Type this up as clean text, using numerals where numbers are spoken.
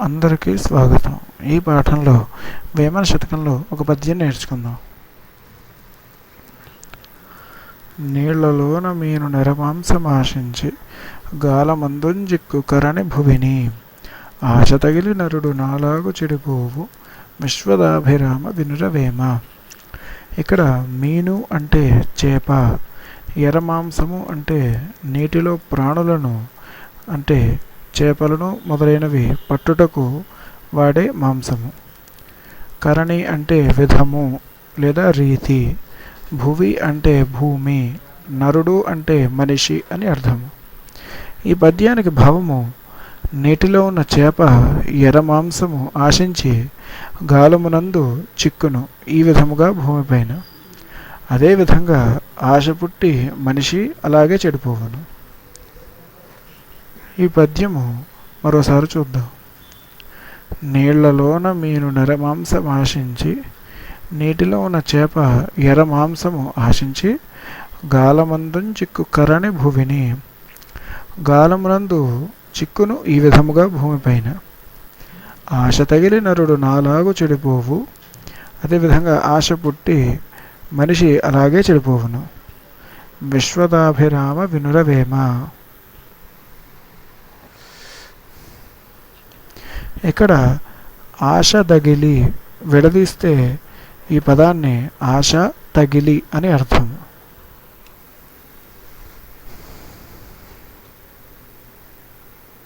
అందరికీ స్వాగతం. ఈ పాఠంలో వేమన శతకంలో ఒక పద్యం నేర్చుకుందాం. నీళ్లలోన మీను నెరమాంసమాశించి గాలమందుంజిక్కు కరణి భువిని ఆశ తగిలి నరుడు నాలాగు చెడిపోవు విశ్వదాభిరామ వినురవేమ. ఇక్కడ మీను అంటే చేప, ఎర్రమాంసము అంటే నీటిలో ప్రాణులను అంటే చేపలను మొదలైనవి పట్టుటకు వాడే మాంసము. కరణి అంటే విధము లేదా రీతి, భువి అంటే భూమి, నరుడు అంటే మనిషి అని అర్థము. ఈ పద్యానికి భావము నీటిలో ఉన్న చేప ఎర్రమాంసము ఆశించి గాలమునందు చిక్కును ఈ విధముగా భూమిపైన, అదేవిధంగా ఆశ పుట్టి మనిషి అలాగే చెడిపోవును. ఈ పద్యము మరోసారి చూద్దాం. నీళ్లలోన మీను నెరమాంసం ఆశించి, నీటిలో ఉన్న చేప ఎర్రమాంసము ఆశించి గాలమందుం చిక్కు కరణి భువిని, గాలమునందు చిక్కును ఈ విధముగా భూమిపైన. ఆశ తగిలి నరుడు నాలాగు చెడిపోవు, అదేవిధంగా ఆశ పుట్టి మనిషి అలాగే చెడిపోవును. విశ్వదాభిరామ వినురవేమ. ఇక్కడ ఆశ తగిలి విడదీస్తే ఈ పదాన్ని ఆశ తగిలి అని అర్థం.